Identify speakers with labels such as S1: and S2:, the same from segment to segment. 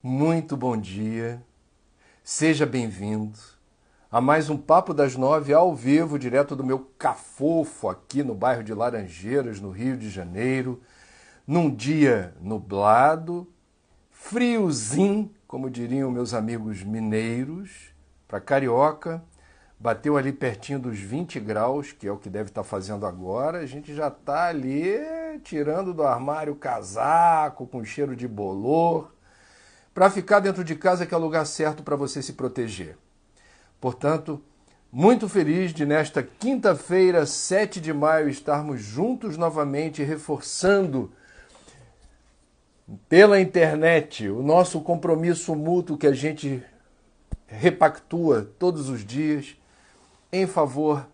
S1: Muito bom dia, seja bem-vindo a mais um Papo das 9 ao vivo, direto do meu cafofo aqui no bairro de Laranjeiras, no Rio de Janeiro, num dia nublado, friozinho, como diriam meus amigos mineiros, para carioca, bateu ali pertinho dos 20 graus, que é o que deve estar fazendo agora, a gente já está ali tirando do armário o casaco com cheiro de bolor, para ficar dentro de casa, que é o lugar certo para você se proteger. Portanto, muito feliz de nesta quinta-feira, 7 de maio, estarmos juntos novamente, reforçando pela internet o nosso compromisso mútuo que a gente repactua todos os dias em favor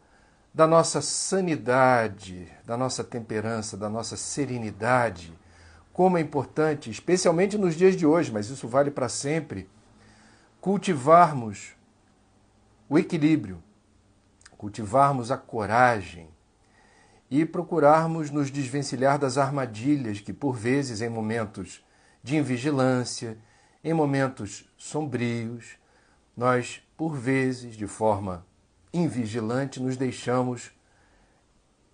S1: da nossa sanidade, da nossa temperança, da nossa serenidade. Como é importante, especialmente nos dias de hoje, mas isso vale para sempre, cultivarmos o equilíbrio, cultivarmos a coragem e procurarmos nos desvencilhar das armadilhas que, por vezes, em momentos de invigilância, em momentos sombrios, nós, por vezes, de forma invigilante, nos deixamos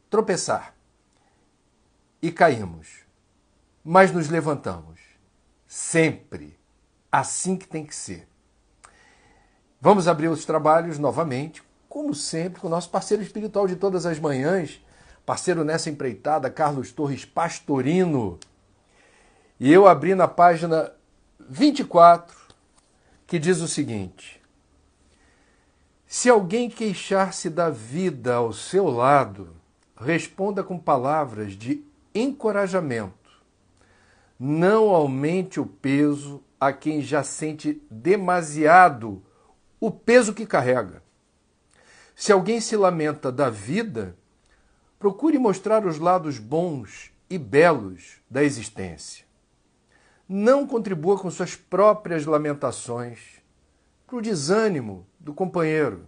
S1: tropeçar e caímos. Mas nos levantamos. Sempre. Assim que tem que ser. Vamos abrir os trabalhos novamente, como sempre, com o nosso parceiro espiritual de todas as manhãs, parceiro nessa empreitada, Carlos Torres Pastorino. E eu abri na página 24, que diz o seguinte: se alguém queixar-se da vida ao seu lado, responda com palavras de encorajamento. Não aumente o peso a quem já sente demasiado o peso que carrega. Se alguém se lamenta da vida, procure mostrar os lados bons e belos da existência. Não contribua com suas próprias lamentações para o desânimo do companheiro.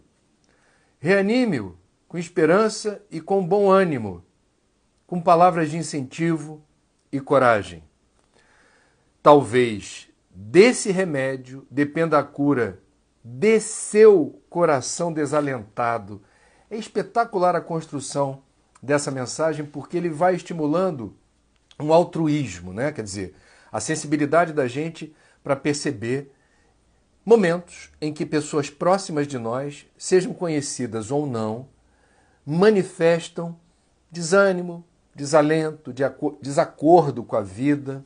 S1: Reanime-o com esperança e com bom ânimo, com palavras de incentivo e coragem. Talvez desse remédio dependa a cura de seu coração desalentado. É espetacular a construção dessa mensagem, porque ele vai estimulando um altruísmo, né? Quer dizer, a sensibilidade da gente para perceber momentos em que pessoas próximas de nós, sejam conhecidas ou não, manifestam desânimo, desalento, desacordo com a vida.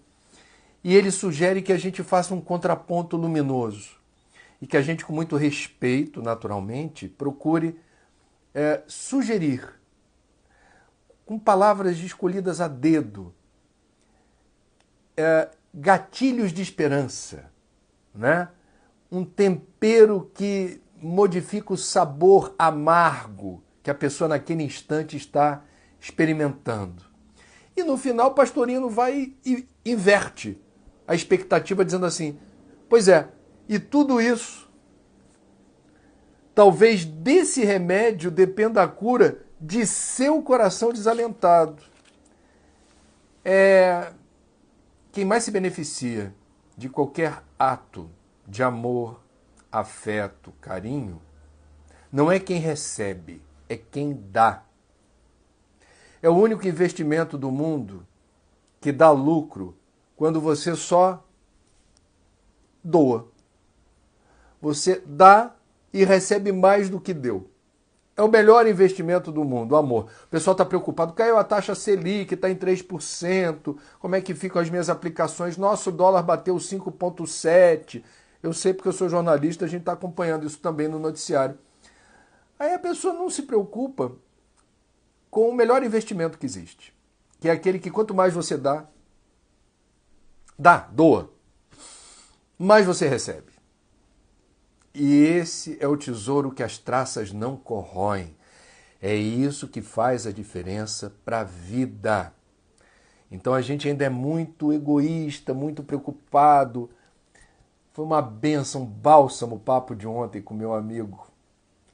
S1: E ele sugere que a gente faça um contraponto luminoso e que a gente, com muito respeito, naturalmente, procure sugerir, com palavras escolhidas a dedo, gatilhos de esperança, né? Um tempero que modifica o sabor amargo que a pessoa naquele instante está experimentando. E no final, o Pastorino vai e inverte a expectativa, dizendo assim: pois é, e tudo isso, talvez desse remédio dependa a cura de seu coração desalentado. Quem mais se beneficia de qualquer ato de amor, afeto, carinho, não é quem recebe, é quem dá. É o único investimento do mundo que dá lucro quando você só doa. Você dá e recebe mais do que deu. É o melhor investimento do mundo, o amor. O pessoal está preocupado, caiu a taxa Selic, está em 3%, como é que ficam as minhas aplicações? Nosso dólar bateu 5,7%. Eu sei porque eu sou jornalista, a gente está acompanhando isso também no noticiário. Aí a pessoa não se preocupa com o melhor investimento que existe, que é aquele que quanto mais você doa, mais você recebe. E esse é o tesouro que as traças não corroem. É isso que faz a diferença para a vida. Então a gente ainda é muito egoísta, muito preocupado. Foi uma bênção, um bálsamo o papo de ontem com meu amigo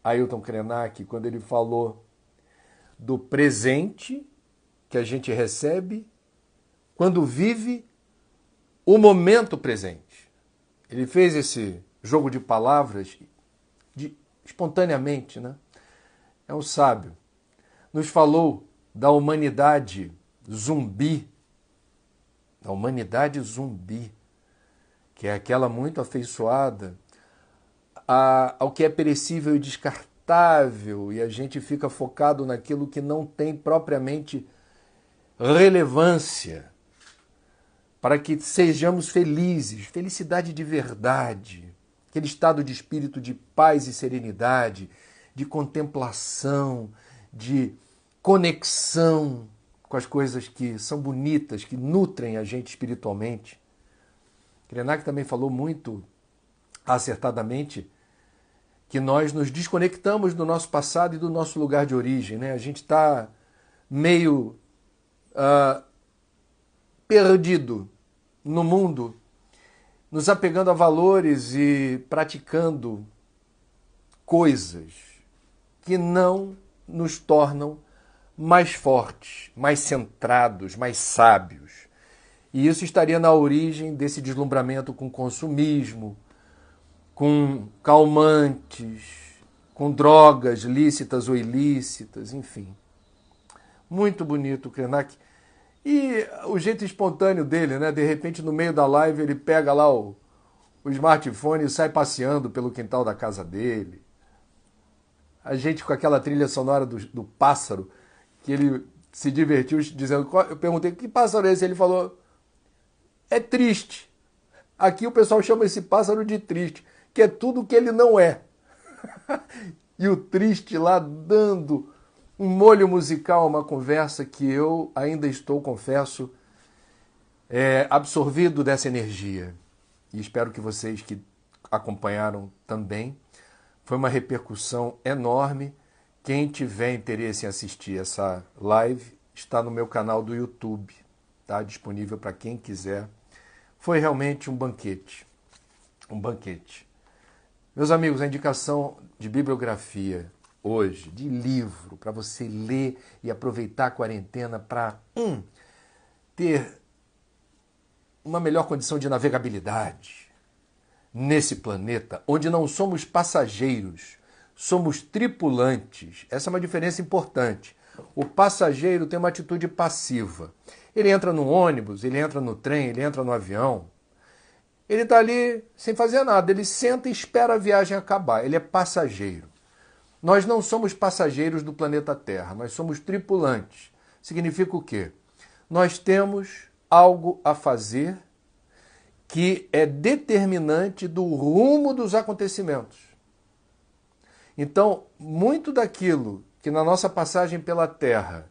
S1: Ailton Krenak, quando ele falou do presente que a gente recebe quando vive o momento presente. ele fez esse jogo de palavras espontaneamente, né? É um sábio. Nos falou da humanidade zumbi, que é aquela muito afeiçoada ao que é perecível e descartável, e a gente fica focado naquilo que não tem propriamente relevância, para que sejamos felizes, felicidade de verdade, aquele estado de espírito de paz e serenidade, de contemplação, de conexão com as coisas que são bonitas, que nutrem a gente espiritualmente. Krenak também falou muito acertadamente que nós nos desconectamos do nosso passado e do nosso lugar de origem, né? A gente está meio perdido no mundo, nos apegando a valores e praticando coisas que não nos tornam mais fortes, mais centrados, mais sábios. E isso estaria na origem desse deslumbramento com consumismo, com calmantes, com drogas lícitas ou ilícitas, enfim. Muito bonito o Krenak. E o jeito espontâneo dele, né? De repente, no meio da live, ele pega lá o smartphone e sai passeando pelo quintal da casa dele. A gente com aquela trilha sonora do pássaro, que ele se divertiu dizendo... Eu perguntei, que pássaro é esse? Ele falou, é triste. Aqui o pessoal chama esse pássaro de triste, que é tudo o que ele não é. E o triste lá dando um molho musical a uma conversa que eu ainda estou, confesso, absorvido dessa energia. E espero que vocês que acompanharam também. Foi uma repercussão enorme. Quem tiver interesse em assistir essa live, está no meu canal do YouTube. Está disponível para quem quiser. Foi realmente um banquete. Um banquete. Meus amigos, a indicação de bibliografia hoje, de livro, para você ler e aproveitar a quarentena para ter uma melhor condição de navegabilidade nesse planeta, onde não somos passageiros, somos tripulantes. Essa é uma diferença importante. O passageiro tem uma atitude passiva. Ele entra no ônibus, ele entra no trem, ele entra no avião. Ele está ali sem fazer nada, ele senta e espera a viagem acabar. Ele é passageiro. Nós não somos passageiros do planeta Terra, nós somos tripulantes. Significa o quê? Nós temos algo a fazer que é determinante do rumo dos acontecimentos. Então, muito daquilo que na nossa passagem pela Terra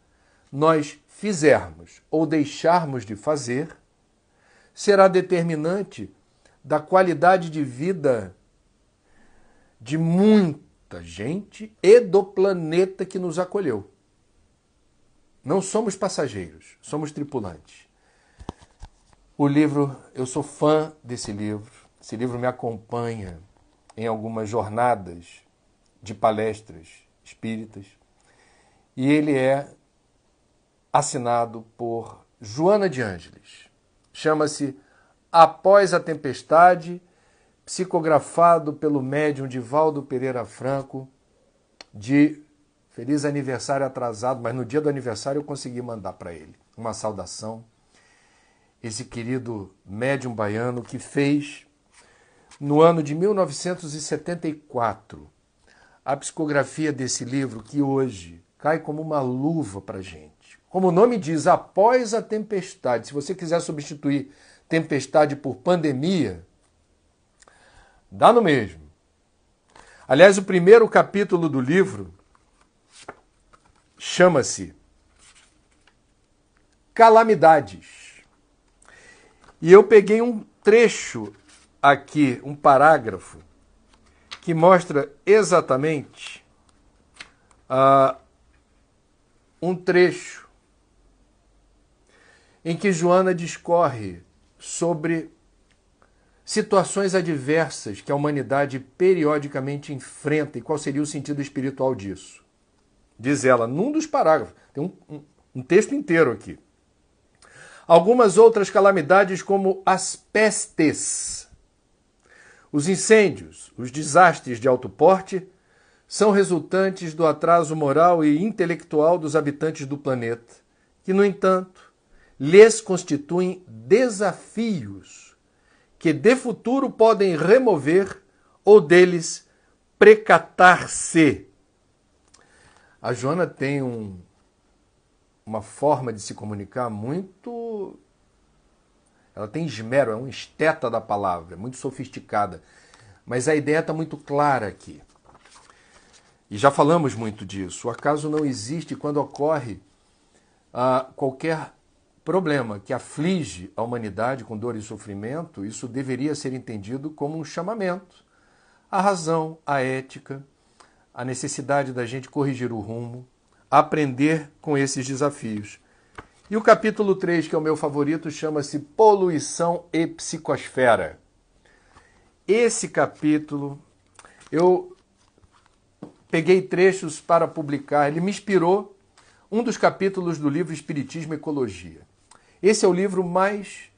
S1: nós fizermos ou deixarmos de fazer, será determinante da qualidade de vida de muita gente e do planeta que nos acolheu. Não somos passageiros, somos tripulantes. O livro, eu sou fã desse livro. Esse livro me acompanha em algumas jornadas de palestras espíritas. E ele é assinado por Joana de Ângeles. Chama-se Após a Tempestade, psicografado pelo médium Divaldo Pereira Franco, de feliz aniversário atrasado, mas no dia do aniversário eu consegui mandar para ele uma saudação. Esse querido médium baiano que fez, no ano de 1974, a psicografia desse livro que hoje cai como uma luva para a gente. Como o nome diz, após a tempestade. Se você quiser substituir tempestade por pandemia, dá no mesmo. Aliás, o primeiro capítulo do livro chama-se Calamidades. E eu peguei um trecho aqui, um parágrafo, que mostra exatamente um trecho em que Joana discorre sobre situações adversas que a humanidade periodicamente enfrenta e qual seria o sentido espiritual disso. Diz ela, num dos parágrafos, tem um texto inteiro aqui. Algumas outras calamidades, como as pestes, Os incêndios, os desastres de alto porte, são resultantes do atraso moral e intelectual dos habitantes do planeta, que, no entanto, lhes constituem desafios que de futuro podem remover ou deles precatar-se. A Joana tem uma forma de se comunicar muito... Ela tem esmero, é um esteta da palavra, muito sofisticada. Mas a ideia está muito clara aqui. E já falamos muito disso. O acaso não existe quando ocorre qualquer problema que aflige a humanidade com dor e sofrimento. Isso deveria ser entendido como um chamamento à razão, à ética, à necessidade da gente corrigir o rumo, aprender com esses desafios. E o capítulo 3, que é o meu favorito, chama-se Poluição e Psicosfera. Esse capítulo, eu peguei trechos para publicar, ele me inspirou um dos capítulos do livro Espiritismo e Ecologia. Esse é o livro mais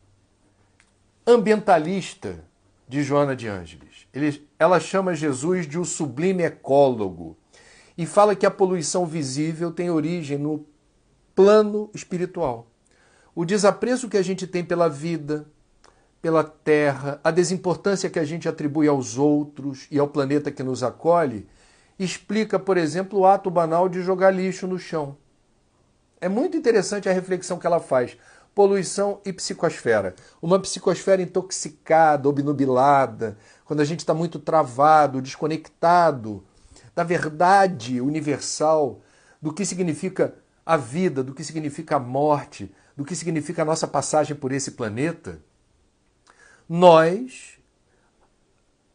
S1: ambientalista de Joana de Ângeles. Ela chama Jesus de o sublime ecólogo e fala que a poluição visível tem origem no plano espiritual. O desapreço que a gente tem pela vida, pela terra, a desimportância que a gente atribui aos outros e ao planeta que nos acolhe, explica, por exemplo, o ato banal de jogar lixo no chão. É muito interessante a reflexão que ela faz. Poluição e psicosfera. Uma psicosfera intoxicada, obnubilada, quando a gente está muito travado, desconectado da verdade universal, do que significa a vida, do que significa a morte, do que significa a nossa passagem por esse planeta, nós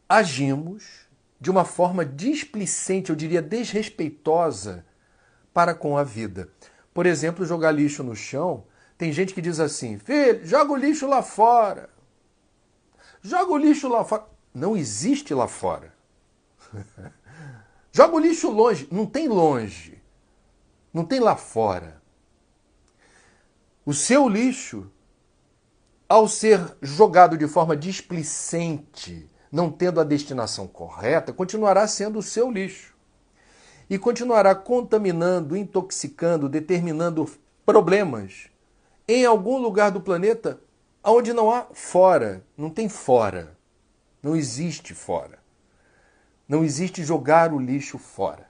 S1: agimos de uma forma displicente, eu diria desrespeitosa, para com a vida. Por exemplo, jogar lixo no chão. Tem gente que diz assim: filho, joga o lixo lá fora. Joga o lixo lá fora. Não existe lá fora. Joga o lixo longe. Não tem longe. Não tem lá fora. O seu lixo, ao ser jogado de forma displicente, não tendo a destinação correta, continuará sendo o seu lixo. E continuará contaminando, intoxicando, determinando problemas em algum lugar do planeta onde não há fora. Não tem fora. Não existe fora. Não existe jogar o lixo fora.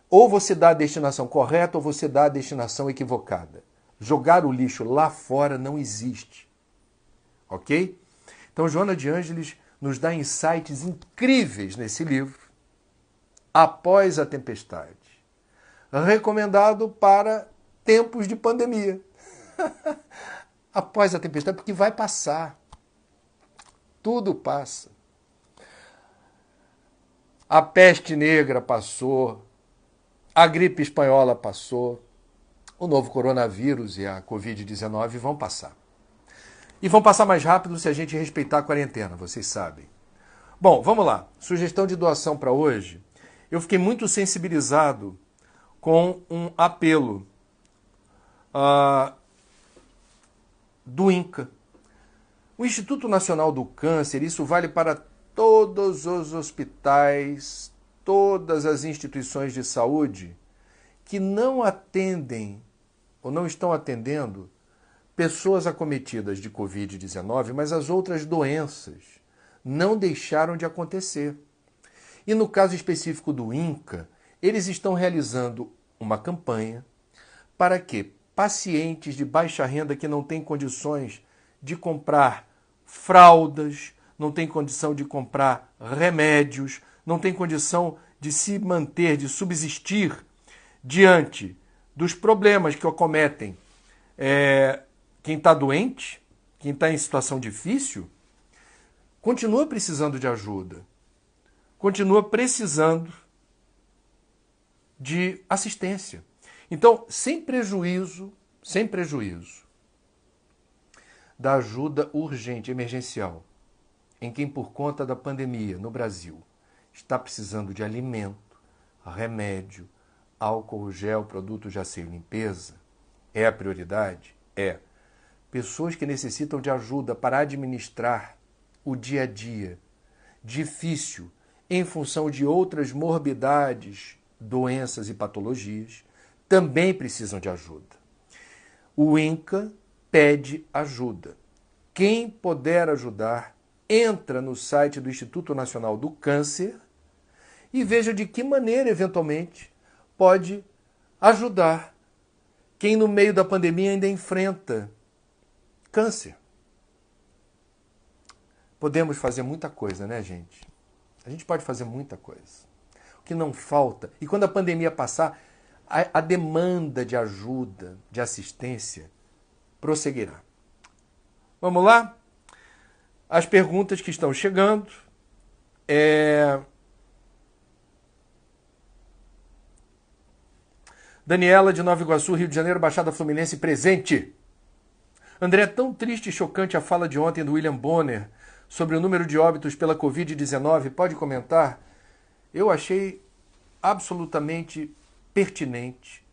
S1: Ou você dá a destinação correta ou você dá a destinação equivocada. Jogar o lixo lá fora não existe. Ok? Então, Joana de Ângeles nos dá insights incríveis nesse livro, Após a Tempestade. Recomendado para tempos de pandemia. Após a tempestade, porque vai passar. Tudo passa. A peste negra passou, a gripe espanhola passou, o novo coronavírus e a Covid-19 vão passar. E vão passar mais rápido se a gente respeitar a quarentena, vocês sabem. Bom, vamos lá. Sugestão de doação para hoje. Eu fiquei muito sensibilizado com um apelo do INCA. O Instituto Nacional do Câncer, isso vale para todos os hospitais, todas as instituições de saúde que não atendem ou não estão atendendo pessoas acometidas de Covid-19, mas as outras doenças não deixaram de acontecer. E no caso específico do INCA, eles estão realizando uma campanha para que pacientes de baixa renda que não têm condições de comprar fraldas, não têm condição de comprar remédios, não têm condição de se manter, de subsistir diante dos problemas que acometem quem está doente, quem está em situação difícil, continua precisando de ajuda, continua precisando de assistência. Então, sem prejuízo da ajuda urgente, emergencial, em quem por conta da pandemia no Brasil está precisando de alimento, remédio, álcool gel, produtos de asseio e limpeza, é a prioridade? É. Pessoas que necessitam de ajuda para administrar o dia a dia, difícil em função de outras morbidades, doenças e patologias, também precisam de ajuda. O INCA pede ajuda. Quem puder ajudar, entra no site do Instituto Nacional do Câncer e veja de que maneira, eventualmente, pode ajudar quem no meio da pandemia ainda enfrenta câncer. Podemos fazer muita coisa, né, gente? A gente pode fazer muita coisa. O que não falta, e quando a pandemia passar, a demanda de ajuda, de assistência, prosseguirá. Vamos lá? As perguntas que estão chegando. Daniela, de Nova Iguaçu, Rio de Janeiro, Baixada Fluminense, presente. André, tão triste e chocante a fala de ontem do William Bonner sobre o número de óbitos pela Covid-19. Pode comentar? Eu achei absolutamente pertinente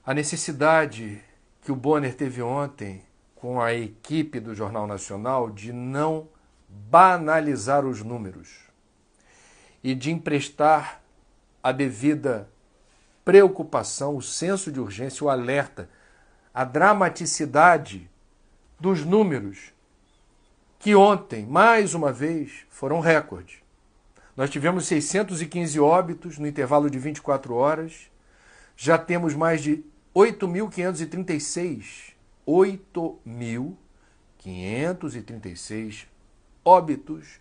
S1: a necessidade que o Bonner teve ontem com a equipe do Jornal Nacional de não banalizar os números e de emprestar a devida preocupação, o senso de urgência, o alerta, a dramaticidade dos números que ontem, mais uma vez, foram recorde. Nós tivemos 615 óbitos no intervalo de 24 horas, já temos mais de 8.536 óbitos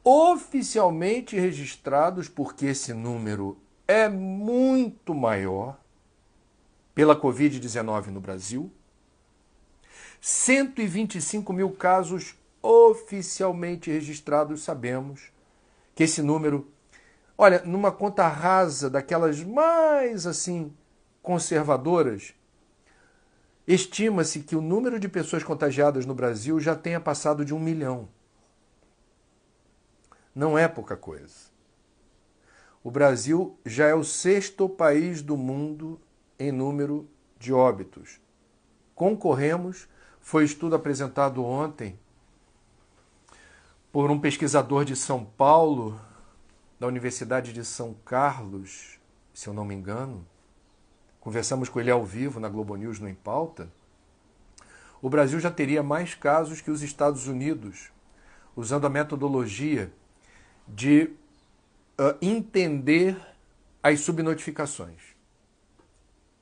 S1: oficialmente registrados, porque esse número é muito maior pela Covid-19 no Brasil. 125 mil casos oficialmente registrados, sabemos que esse número, olha, numa conta rasa daquelas mais assim conservadoras, estima-se que o número de pessoas contagiadas no Brasil já tenha passado de 1 milhão. Não é pouca coisa. O Brasil já é o 6º país do mundo em número de óbitos. Concorremos, foi estudo apresentado ontem por um pesquisador de São Paulo, da Universidade de São Carlos, se eu não me engano. Conversamos com ele ao vivo na Globo News no Em Pauta. O Brasil já teria mais casos que os Estados Unidos, usando a metodologia de entender as subnotificações.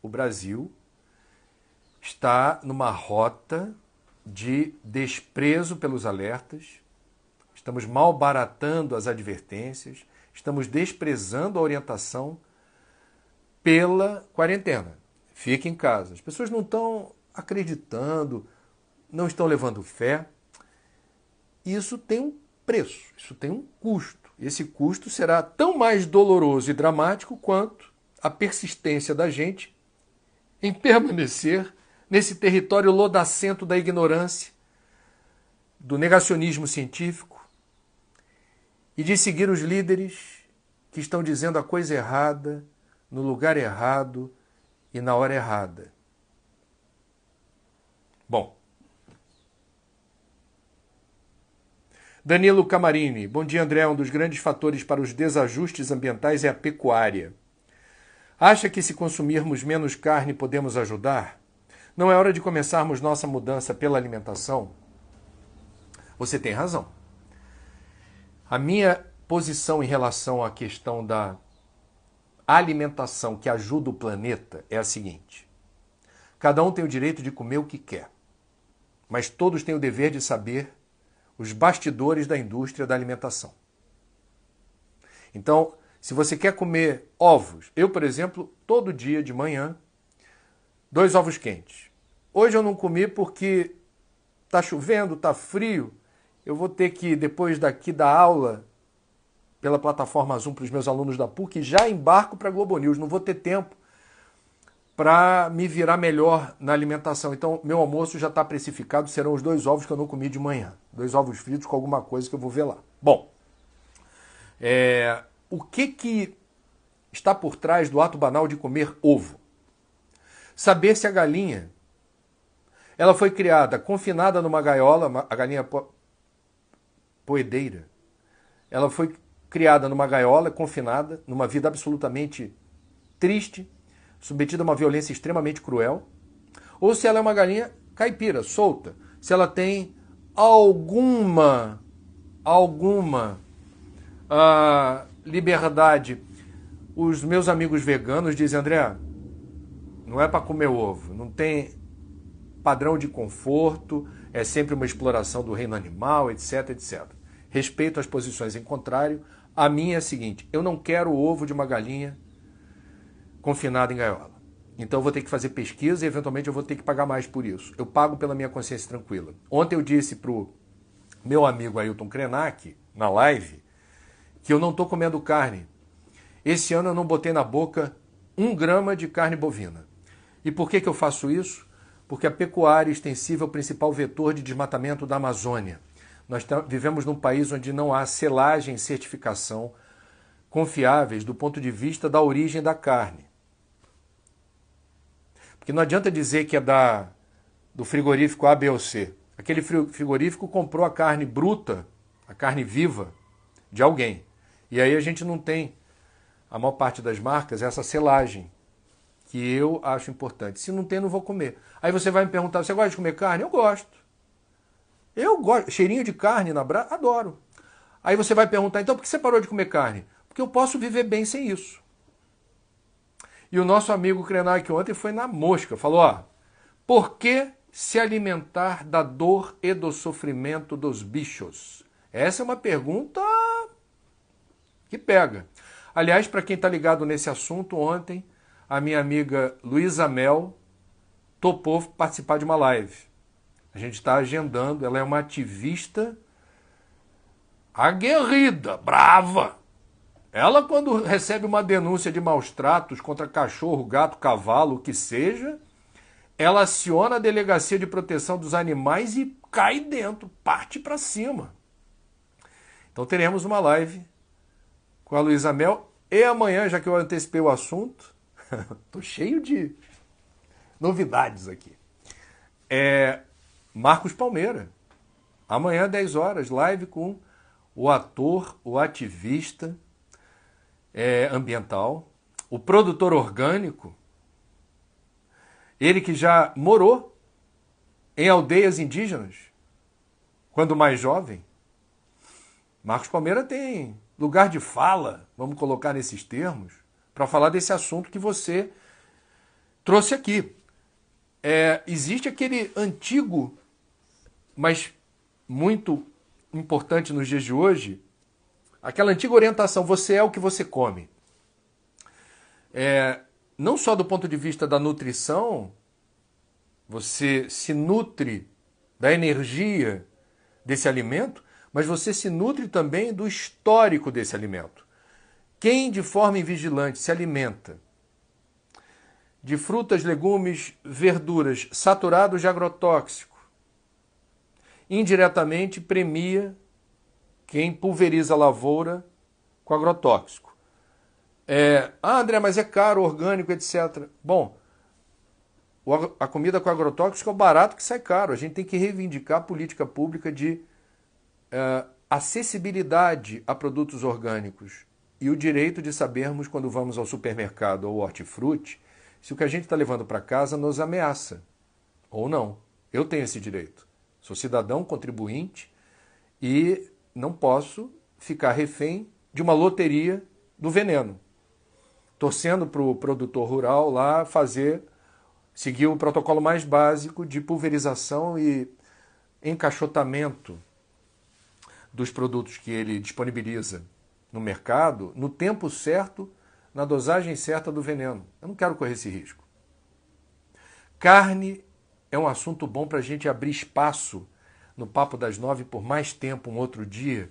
S1: O Brasil está numa rota de desprezo pelos alertas, estamos malbaratando as advertências, estamos desprezando a orientação pela quarentena. Fique em casa. As pessoas não estão acreditando, não estão levando fé. Isso tem um preço, isso tem um custo. Esse custo será tão mais doloroso e dramático quanto a persistência da gente em permanecer nesse território lodacento da ignorância, do negacionismo científico e de seguir os líderes que estão dizendo a coisa errada, no lugar errado e na hora errada. Bom. Danilo Camarini. Bom dia, André. Um dos grandes fatores para os desajustes ambientais é a pecuária. Acha que se consumirmos menos carne podemos ajudar? Não é hora de começarmos nossa mudança pela alimentação? Você tem razão. A minha posição em relação à questão da alimentação que ajuda o planeta é a seguinte: cada um tem o direito de comer o que quer, mas todos têm o dever de saber os bastidores da indústria da alimentação. Então, se você quer comer ovos, eu, por exemplo, todo dia de manhã, 2 ovos quentes. Hoje eu não comi porque está chovendo, está frio, eu vou ter que, depois daqui da aula, pela plataforma Zoom para os meus alunos da PUC, já embarco para a Globo News, não vou ter tempo para me virar melhor na alimentação. Então, meu almoço já está precificado, serão os 2 ovos que eu não comi de manhã. 2 ovos fritos com alguma coisa que eu vou ver lá. Bom, o que está por trás do ato banal de comer ovo? Saber se a galinha ela foi criada, confinada numa gaiola, a galinha poedeira, ela foi criada numa gaiola, confinada, numa vida absolutamente triste, submetida a uma violência extremamente cruel, ou se ela é uma galinha caipira, solta, se ela tem alguma liberdade. Os meus amigos veganos dizem, André, não é para comer ovo, não tem padrão de conforto, é sempre uma exploração do reino animal, etc, etc. Respeito as posições em contrário. A minha é a seguinte, eu não quero o ovo de uma galinha confinada em gaiola. Então eu vou ter que fazer pesquisa e eventualmente eu vou ter que pagar mais por isso. Eu pago pela minha consciência tranquila. Ontem eu disse pro meu amigo Ailton Krenak, na live, que eu não estou comendo carne. Esse ano eu não botei na boca 1 grama de carne bovina. E por que eu faço isso? Porque a pecuária extensiva é o principal vetor de desmatamento da Amazônia. Nós vivemos num país onde não há selagem e certificação confiáveis do ponto de vista da origem da carne. Porque não adianta dizer que é do frigorífico A, B ou C. Aquele frigorífico comprou a carne bruta, a carne viva, de alguém. E aí a gente não tem, a maior parte das marcas, essa selagem, que eu acho importante. Se não tem, não vou comer. Aí você vai me perguntar, você gosta de comer carne? Eu gosto. Eu gosto. Cheirinho de carne na brasa, adoro. Aí você vai perguntar, então por que você parou de comer carne? Porque eu posso viver bem sem isso. E o nosso amigo Krenak ontem foi na mosca, falou, por que se alimentar da dor e do sofrimento dos bichos? Essa é uma pergunta que pega. Aliás, para quem está ligado nesse assunto, ontem a minha amiga Luísa Mel topou participar de uma live. A gente está agendando, ela é uma ativista aguerrida, brava. Ela, quando recebe uma denúncia de maus tratos contra cachorro, gato, cavalo, o que seja, ela aciona a Delegacia de Proteção dos Animais e cai dentro, parte para cima. Então teremos uma live com a Luísa Mel e amanhã, já que eu antecipei o assunto, estou cheio de novidades aqui. Marcos Palmeira. Amanhã, 10 horas, live com o ator, o ativista ambiental, o produtor orgânico, ele que já morou em aldeias indígenas, quando mais jovem. Marcos Palmeira tem lugar de fala, vamos colocar nesses termos, para falar desse assunto que você trouxe aqui. Existe aquele antigo, mas muito importante nos dias de hoje, aquela antiga orientação, você é o que você come. Não só do ponto de vista da nutrição, você se nutre da energia desse alimento, mas você se nutre também do histórico desse alimento. Quem de forma invigilante se alimenta de frutas, legumes, verduras saturados de agrotóxico, indiretamente premia quem pulveriza a lavoura com agrotóxico. André, mas é caro, orgânico, etc. Bom, a comida com agrotóxico é o barato que sai caro. A gente tem que reivindicar a política pública de acessibilidade a produtos orgânicos e o direito de sabermos, quando vamos ao supermercado ou hortifruti, se o que a gente está levando para casa nos ameaça ou não. Eu tenho esse direito. Sou cidadão contribuinte e não posso ficar refém de uma loteria do veneno, torcendo para o produtor rural lá seguir o protocolo mais básico de pulverização e encaixotamento dos produtos que ele disponibiliza no mercado, no tempo certo, na dosagem certa do veneno. Eu não quero correr esse risco. Carne é um assunto bom para a gente abrir espaço no Papo das 9 por mais tempo, um outro dia,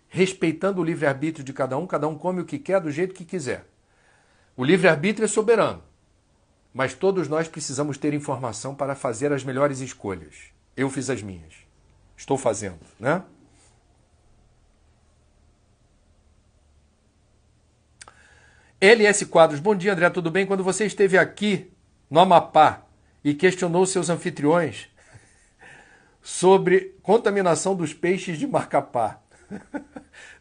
S1: respeitando o livre-arbítrio de cada um come o que quer do jeito que quiser. O livre-arbítrio é soberano, mas todos nós precisamos ter informação para fazer as melhores escolhas. Eu fiz as minhas. Estou fazendo, né? LS Quadros, bom dia, André, tudo bem? Quando você esteve aqui no Amapá e questionou seus anfitriões sobre contaminação dos peixes de Marcapá,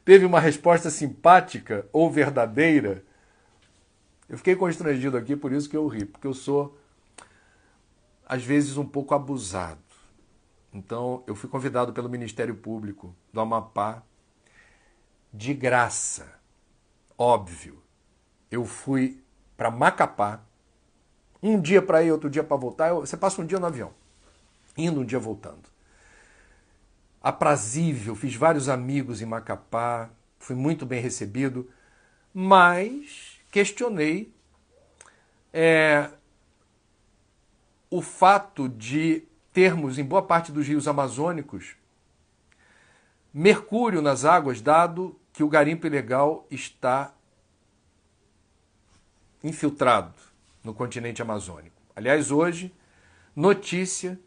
S1: teve uma resposta simpática ou verdadeira. Eu fiquei constrangido aqui, por isso que eu ri, porque eu sou, às vezes, um pouco abusado. Então, eu fui convidado pelo Ministério Público do Amapá, de graça, óbvio. Eu fui para Macapá, um dia para ir, outro dia para voltar. Você passa um dia no avião, indo um dia voltando. Aprazível, fiz vários amigos em Macapá, fui muito bem recebido, mas questionei o fato de termos, em boa parte dos rios amazônicos, mercúrio nas águas, dado que o garimpo ilegal está infiltrado no continente amazônico. Aliás, hoje, notícia,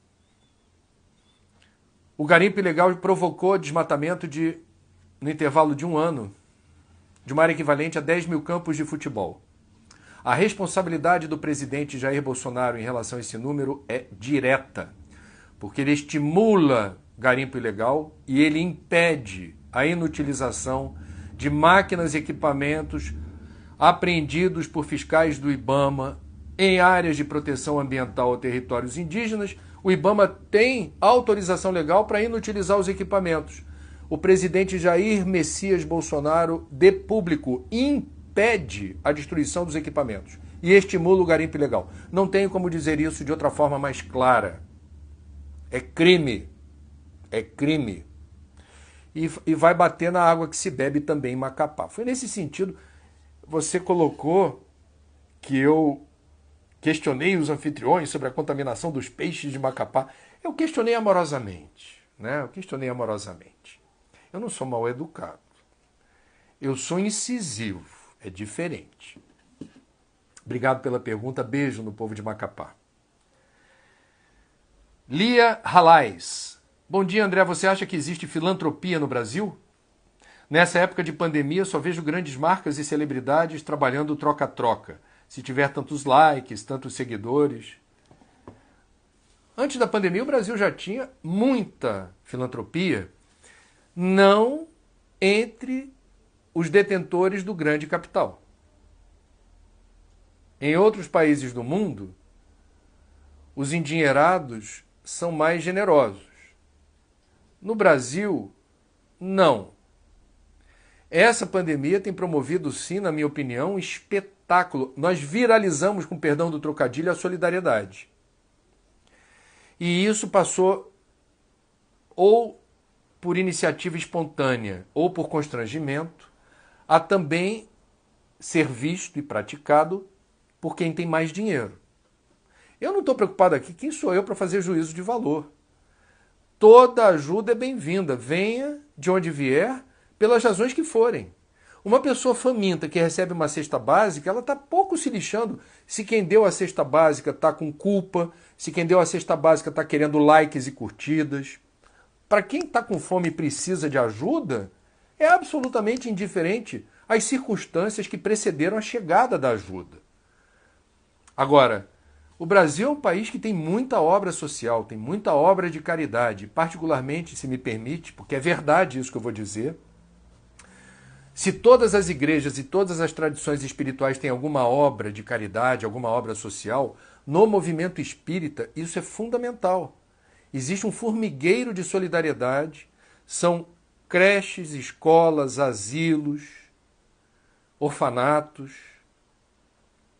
S1: o garimpo ilegal provocou desmatamento no intervalo de um ano, de uma área equivalente a 10 mil campos de futebol. A responsabilidade do presidente Jair Bolsonaro em relação a esse número é direta, porque ele estimula garimpo ilegal e ele impede a inutilização de máquinas e equipamentos apreendidos por fiscais do IBAMA em áreas de proteção ambiental ou territórios indígenas. O IBAMA tem autorização legal para inutilizar os equipamentos. O presidente Jair Messias Bolsonaro, de público, impede a destruição dos equipamentos e estimula o garimpo ilegal. Não tenho como dizer isso de outra forma mais clara. É crime. É crime. E vai bater na água que se bebe também em Macapá. Foi nesse sentido, você colocou que eu questionei os anfitriões sobre a contaminação dos peixes de Macapá. Eu questionei amorosamente, né? Eu questionei amorosamente. Eu não sou mal educado. Eu sou incisivo. É diferente. Obrigado pela pergunta. Beijo no povo de Macapá. Lia Halais. Bom dia, André. Você acha que existe filantropia no Brasil? Nessa época de pandemia, só vejo grandes marcas e celebridades trabalhando troca-troca. Se tiver tantos likes, tantos seguidores. Antes da pandemia, o Brasil já tinha muita filantropia, não entre os detentores do grande capital. Em outros países do mundo, os endinheirados são mais generosos. No Brasil, não. Essa pandemia tem promovido, sim, na minha opinião, um espetáculo. Nós viralizamos, com perdão do trocadilho, a solidariedade. E isso passou ou por iniciativa espontânea ou por constrangimento a também ser visto e praticado por quem tem mais dinheiro. Eu não estou preocupado aqui, quem sou eu para fazer juízo de valor? Toda ajuda é bem-vinda, venha de onde vier, pelas razões que forem. Uma pessoa faminta que recebe uma cesta básica, ela está pouco se lixando se quem deu a cesta básica está com culpa, se quem deu a cesta básica está querendo likes e curtidas. Para quem está com fome e precisa de ajuda, é absolutamente indiferente às circunstâncias que precederam a chegada da ajuda. Agora, o Brasil é um país que tem muita obra social, tem muita obra de caridade, particularmente, se me permite, porque é verdade isso que eu vou dizer. Se todas as igrejas e todas as tradições espirituais têm alguma obra de caridade, alguma obra social, no movimento espírita isso é fundamental. Existe um formigueiro de solidariedade, são creches, escolas, asilos, orfanatos,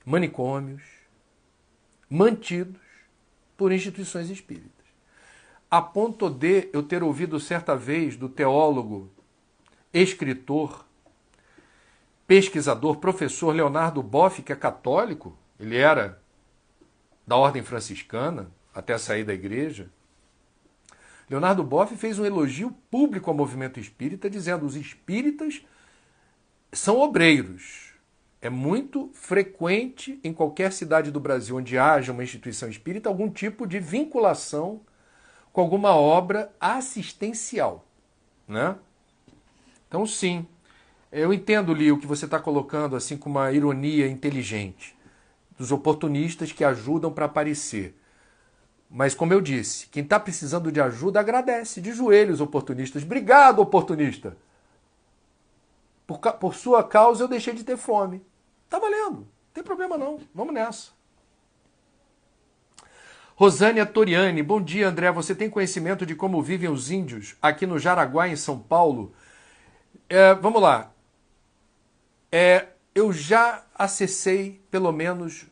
S1: manicômios, mantidos por instituições espíritas. A ponto de eu ter ouvido certa vez do teólogo, escritor, pesquisador, professor Leonardo Boff, que é católico, ele era da ordem franciscana até sair da igreja. Leonardo Boff fez um elogio público ao movimento espírita, dizendo que os espíritas são obreiros. É muito frequente em qualquer cidade do Brasil onde haja uma instituição espírita algum tipo de vinculação com alguma obra assistencial, né? Então, sim, eu entendo, Li, o que você está colocando assim com uma ironia inteligente dos oportunistas que ajudam para aparecer. Mas, como eu disse, quem está precisando de ajuda agradece, de joelhos, oportunistas. Obrigado, oportunista! Por sua causa eu deixei de ter fome. Tá valendo, não tem problema não, vamos nessa. Rosânia Toriani, bom dia André, você tem conhecimento de como vivem os índios aqui no Jaraguá, em São Paulo? Vamos lá. Eu já acessei pelo menos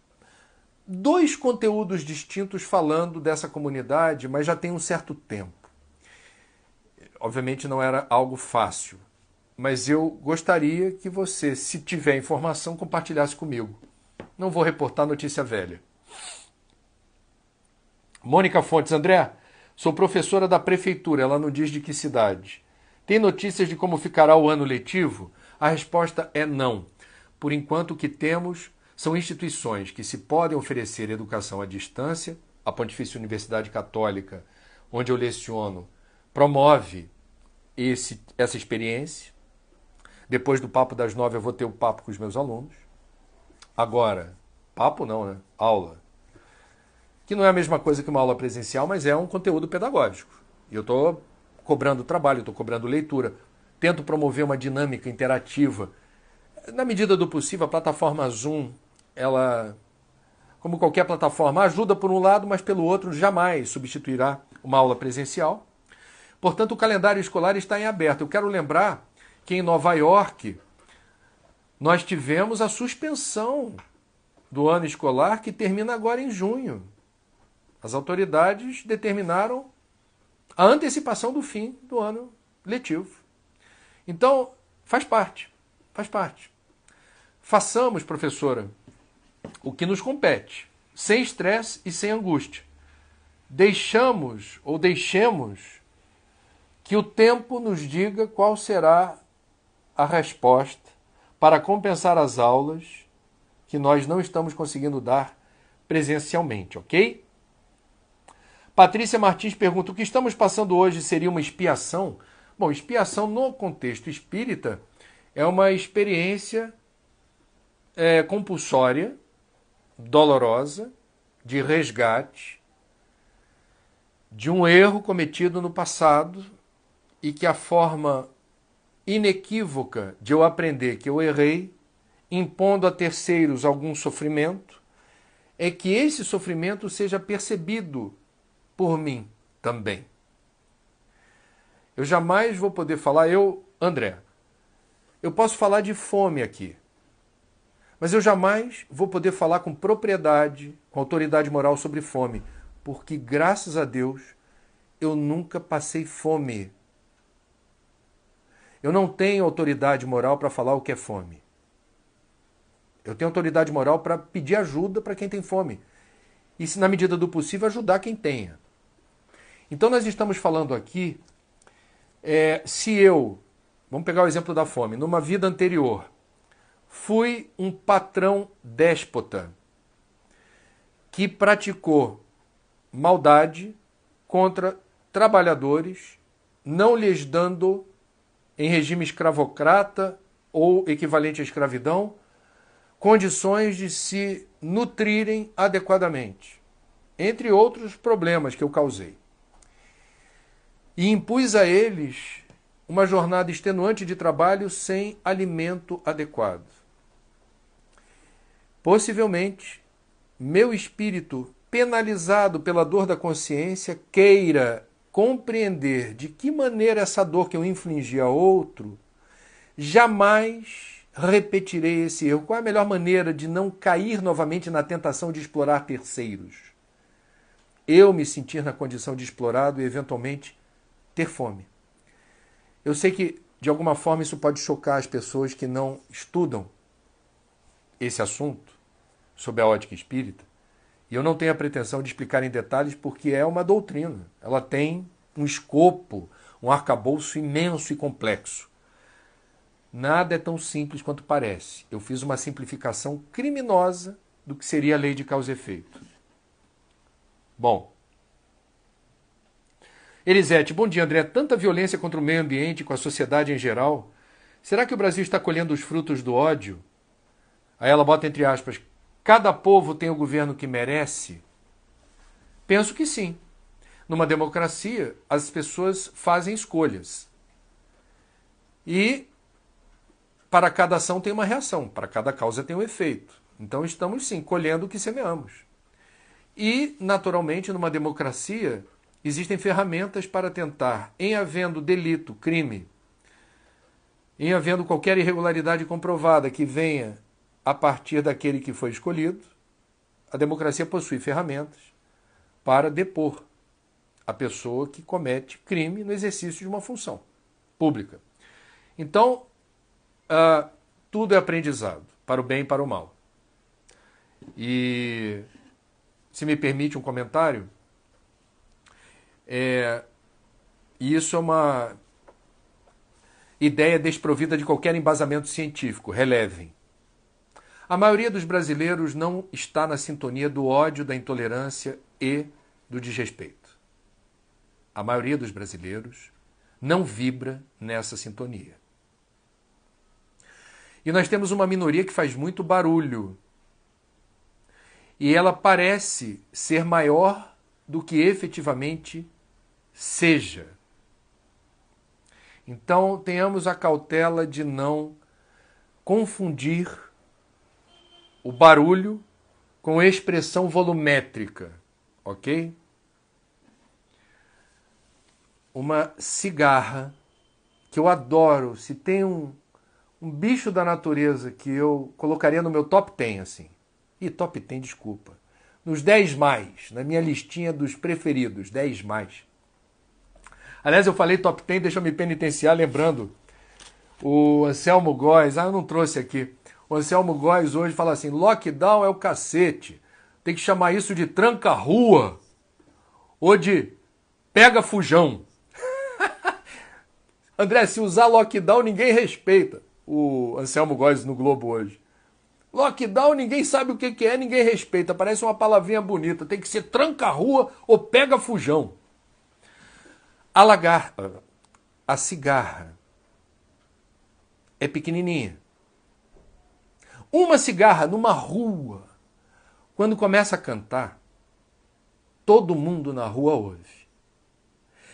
S1: 2 conteúdos distintos falando dessa comunidade, mas já tem um certo tempo. Obviamente não era algo fácil, mas eu gostaria que você, se tiver informação, compartilhasse comigo. Não vou reportar notícia velha. Mônica Fontes, André, sou professora da prefeitura, ela não diz de que cidade. Tem notícias de como ficará o ano letivo? A resposta é não. Por enquanto, o que temos são instituições que se podem oferecer educação à distância. A Pontifícia Universidade Católica, onde eu leciono, promove essa experiência. Depois do Papo das 9 eu vou ter o papo com os meus alunos. Agora, papo não, né? Aula. Que não é a mesma coisa que uma aula presencial, mas é um conteúdo pedagógico. E eu estou cobrando trabalho, estou cobrando leitura. Tento promover uma dinâmica interativa. Na medida do possível, a plataforma Zoom, ela, como qualquer plataforma, ajuda por um lado, mas pelo outro jamais substituirá uma aula presencial. Portanto, o calendário escolar está em aberto. Eu quero lembrar que em Nova York nós tivemos a suspensão do ano escolar que termina agora em junho. As autoridades determinaram a antecipação do fim do ano letivo. Então, faz parte. Façamos, professora, o que nos compete, sem estresse e sem angústia. Deixemos que o tempo nos diga qual será a resposta para compensar as aulas que nós não estamos conseguindo dar presencialmente, ok? Patrícia Martins pergunta, o que estamos passando hoje seria uma expiação? Bom, expiação no contexto espírita é uma experiência compulsória, dolorosa, de resgate, de um erro cometido no passado e que a forma inequívoca de eu aprender que eu errei, impondo a terceiros algum sofrimento, é que esse sofrimento seja percebido por mim também. Eu jamais vou poder falar, André, eu posso falar de fome aqui, mas eu jamais vou poder falar com propriedade, com autoridade moral sobre fome, porque, graças a Deus, eu nunca passei fome. Eu não tenho autoridade moral para falar o que é fome. Eu tenho autoridade moral para pedir ajuda para quem tem fome. E, se na medida do possível, ajudar quem tenha. Então, nós estamos falando aqui, vamos pegar o exemplo da fome, numa vida anterior, fui um patrão déspota que praticou maldade contra trabalhadores, não lhes dando, em regime escravocrata ou equivalente à escravidão, condições de se nutrirem adequadamente, entre outros problemas que eu causei. E impus a eles uma jornada extenuante de trabalho sem alimento adequado. Possivelmente, meu espírito, penalizado pela dor da consciência, queira compreender de que maneira essa dor que eu infligi a outro, jamais repetirei esse erro. Qual é a melhor maneira de não cair novamente na tentação de explorar terceiros? Eu me sentir na condição de explorado e, eventualmente, ter fome. Eu sei que, de alguma forma, isso pode chocar as pessoas que não estudam esse assunto sob a ótica espírita, e eu não tenho a pretensão de explicar em detalhes porque é uma doutrina. Ela tem um escopo, um arcabouço imenso e complexo. Nada é tão simples quanto parece. Eu fiz uma simplificação criminosa do que seria a lei de causa e efeito. Bom. Elisete, bom dia, André. Tanta violência contra o meio ambiente e com a sociedade em geral. Será que o Brasil está colhendo os frutos do ódio? Aí ela bota entre aspas, cada povo tem o governo que merece? Penso que sim. Numa democracia, as pessoas fazem escolhas. E para cada ação tem uma reação, para cada causa tem um efeito. Então estamos sim colhendo o que semeamos. E, naturalmente, numa democracia, existem ferramentas para tentar, em havendo delito, crime, em havendo qualquer irregularidade comprovada que venha a partir daquele que foi escolhido, a democracia possui ferramentas para depor a pessoa que comete crime no exercício de uma função pública. Então, tudo é aprendizado, para o bem e para o mal. E, se me permite um comentário, isso é uma ideia desprovida de qualquer embasamento científico, relevem. A maioria dos brasileiros não está na sintonia do ódio, da intolerância e do desrespeito. A maioria dos brasileiros não vibra nessa sintonia. E nós temos uma minoria que faz muito barulho. E ela parece ser maior do que efetivamente seja. Então, tenhamos a cautela de não confundir o barulho com expressão volumétrica, ok? Uma cigarra, que eu adoro, se tem um bicho da natureza que eu colocaria no meu top 10, assim. E top 10, desculpa. Nos 10 mais, na minha listinha dos preferidos, 10 mais. Aliás, eu falei top 10, deixa eu me penitenciar, lembrando o Anselmo Góes, eu não trouxe aqui. O Anselmo Góes hoje fala assim, lockdown é o cacete, tem que chamar isso de tranca-rua, ou de pega-fujão. André, se usar lockdown, ninguém respeita. O Anselmo Góes no Globo hoje. Lockdown, ninguém sabe o que é, ninguém respeita, parece uma palavrinha bonita, tem que ser tranca-rua ou pega-fujão. A cigarra é pequenininha. Uma cigarra numa rua, quando começa a cantar, todo mundo na rua ouve.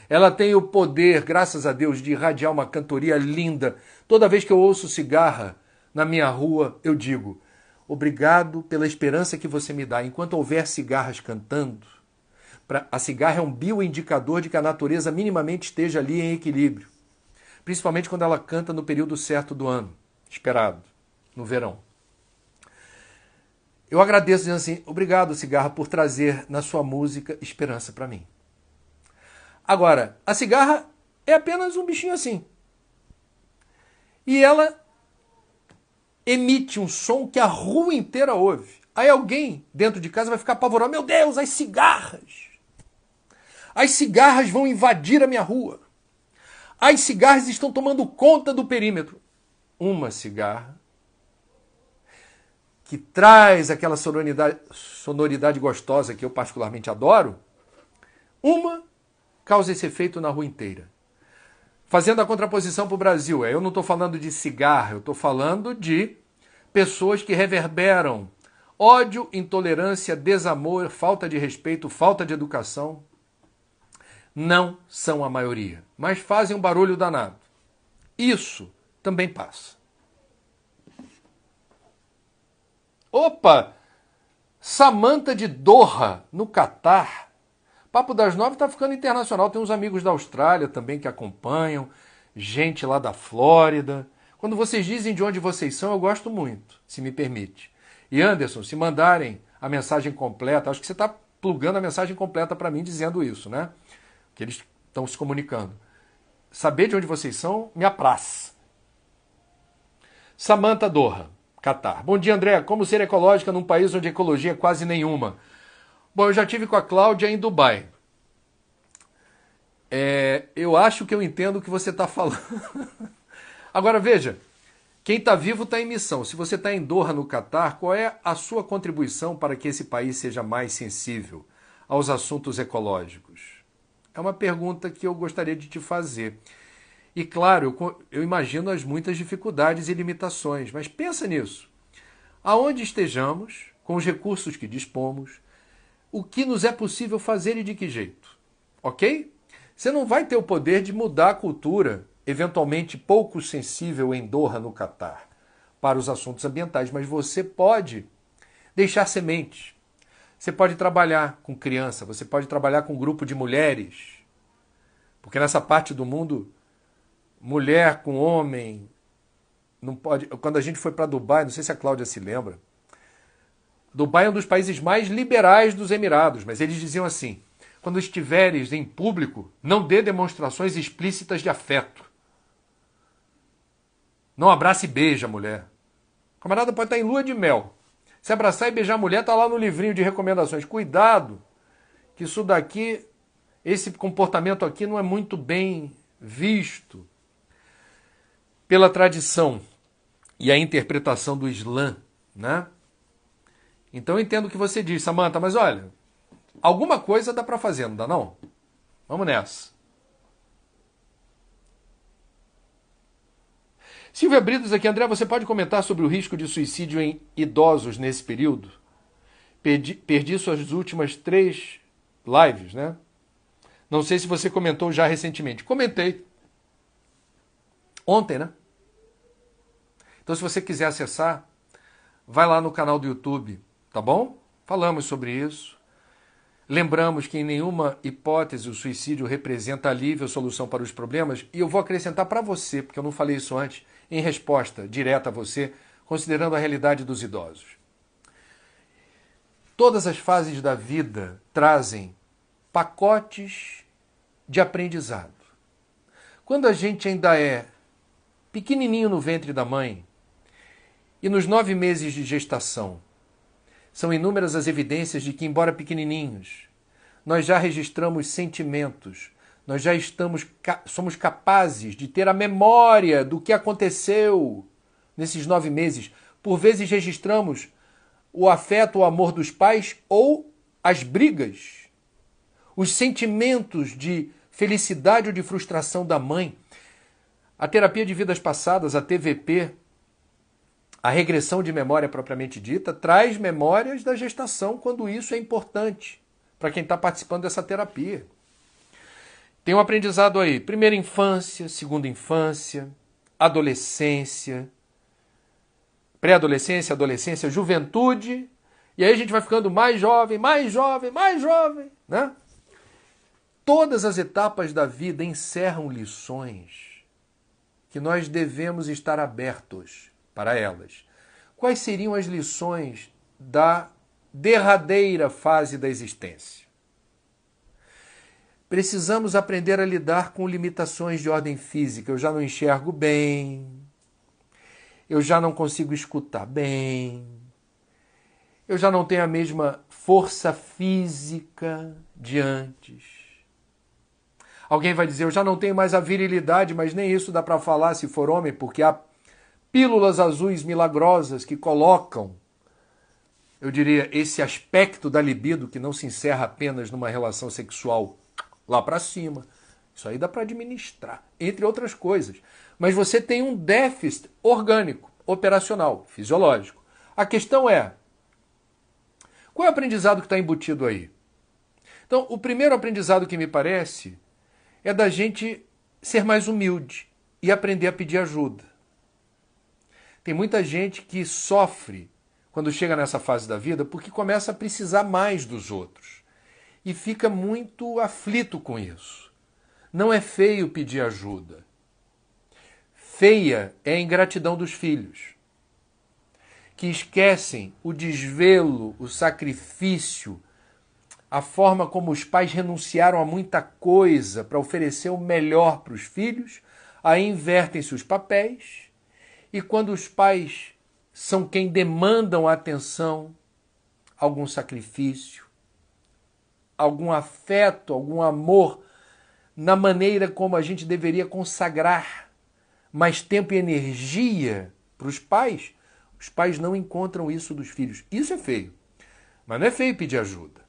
S1: Ela tem o poder, graças a Deus, de irradiar uma cantoria linda. Toda vez que eu ouço cigarra na minha rua, eu digo, obrigado pela esperança que você me dá. Enquanto houver cigarras cantando, a cigarra é um bioindicador de que a natureza minimamente esteja ali em equilíbrio. Principalmente quando ela canta no período certo do ano, esperado, no verão. Eu agradeço dizendo assim, obrigado, cigarra, por trazer na sua música esperança para mim. Agora, a cigarra é apenas um bichinho assim. E ela emite um som que a rua inteira ouve. Aí alguém dentro de casa vai ficar apavorado. Meu Deus, as cigarras! As cigarras vão invadir a minha rua. As cigarras estão tomando conta do perímetro. Uma cigarra que traz aquela sonoridade gostosa que eu particularmente adoro, uma causa esse efeito na rua inteira. Fazendo a contraposição para o Brasil, eu não estou falando de cigarra, eu estou falando de pessoas que reverberam ódio, intolerância, desamor, falta de respeito, falta de educação. Não são a maioria, mas fazem um barulho danado. Isso também passa. Opa! Samantha de Doha, no Catar. Papo das 9 está ficando internacional. Tem uns amigos da Austrália também que acompanham, gente lá da Flórida. Quando vocês dizem de onde vocês são, eu gosto muito, se me permite. E Anderson, se mandarem a mensagem completa, acho que você está plugando a mensagem completa para mim dizendo isso, né? Que eles estão se comunicando. Saber de onde vocês são me apraz. Samantha Doha, Catar. Bom dia, André. Como ser ecológica num país onde ecologia é quase nenhuma? Bom, eu já tive com a Cláudia em Dubai. Eu acho que eu entendo o que você está falando. Agora, veja, quem está vivo está em missão. Se você está em Doha, no Catar, qual é a sua contribuição para que esse país seja mais sensível aos assuntos ecológicos? É uma pergunta que eu gostaria de te fazer. E, claro, eu imagino as muitas dificuldades e limitações, mas pensa nisso. Aonde estejamos, com os recursos que dispomos, o que nos é possível fazer e de que jeito, ok? Você não vai ter o poder de mudar a cultura, eventualmente pouco sensível em Doha, no Catar. para os assuntos ambientais, mas você pode deixar sementes. Você pode trabalhar com criança, você pode trabalhar com um grupo de mulheres, porque nessa parte do mundo, mulher com homem, não pode. Quando a gente foi para Dubai, não sei se a Cláudia se lembra, Dubai é um dos países mais liberais dos Emirados, mas eles diziam assim: quando estiveres em público, não dê demonstrações explícitas de afeto. Não abrace e beija a mulher. O camarada pode estar em lua de mel. Se abraçar e beijar a mulher, está lá no livrinho de recomendações. Cuidado, que isso daqui, esse comportamento aqui não é muito bem visto pela tradição e a interpretação do Islã, né? Então eu entendo o que você diz, Samantha, mas olha, alguma coisa dá para fazer, não dá não? Vamos nessa. Silvia Britos aqui, André, você pode comentar sobre o risco de suicídio em idosos nesse período? Perdi suas últimas 3 lives, né? Não sei se você comentou já recentemente. Comentei. Ontem, né? Então, se você quiser acessar, vai lá no canal do YouTube, tá bom? Falamos sobre isso. Lembramos que em nenhuma hipótese o suicídio representa alívio ou solução para os problemas. E eu vou acrescentar para você, porque eu não falei isso antes, em resposta direta a você, considerando a realidade dos idosos. Todas as fases da vida trazem pacotes de aprendizado. Quando a gente ainda é pequenininho no ventre da mãe e nos 9 meses de gestação, são inúmeras as evidências de que, embora pequenininhos, nós já registramos sentimentos, nós já somos capazes de ter a memória do que aconteceu nesses 9 meses. Por vezes registramos o afeto, o amor dos pais ou as brigas, os sentimentos de felicidade ou de frustração da mãe. A terapia de vidas passadas, a TVP, a regressão de memória propriamente dita, traz memórias da gestação quando isso é importante para quem está participando dessa terapia. Tem um aprendizado aí, primeira infância, segunda infância, adolescência, pré-adolescência, adolescência, juventude, e aí a gente vai ficando mais jovem, né? Todas as etapas da vida encerram lições que nós devemos estar abertos para elas. Quais seriam as lições da derradeira fase da existência? Precisamos aprender a lidar com limitações de ordem física. Eu já não enxergo bem, eu já não consigo escutar bem, eu já não tenho a mesma força física de antes. Alguém vai dizer, eu já não tenho mais a virilidade, mas nem isso dá para falar se for homem, porque há pílulas azuis milagrosas que colocam, eu diria, esse aspecto da libido que não se encerra apenas numa relação sexual lá para cima. Isso aí dá para administrar, entre outras coisas. Mas você tem um déficit orgânico, operacional, fisiológico. A questão é, qual é o aprendizado que está embutido aí? Então, o primeiro aprendizado que me parece é da gente ser mais humilde e aprender a pedir ajuda. Tem muita gente que sofre quando chega nessa fase da vida porque começa a precisar mais dos outros e fica muito aflito com isso. Não é feio pedir ajuda. Feia é a ingratidão dos filhos, que esquecem o desvelo, o sacrifício, a forma como os pais renunciaram a muita coisa para oferecer o melhor para os filhos, aí invertem-se os papéis, e quando os pais são quem demandam atenção, algum sacrifício, algum afeto, algum amor, na maneira como a gente deveria consagrar mais tempo e energia para os pais não encontram isso dos filhos. Isso é feio, mas não é feio pedir ajuda.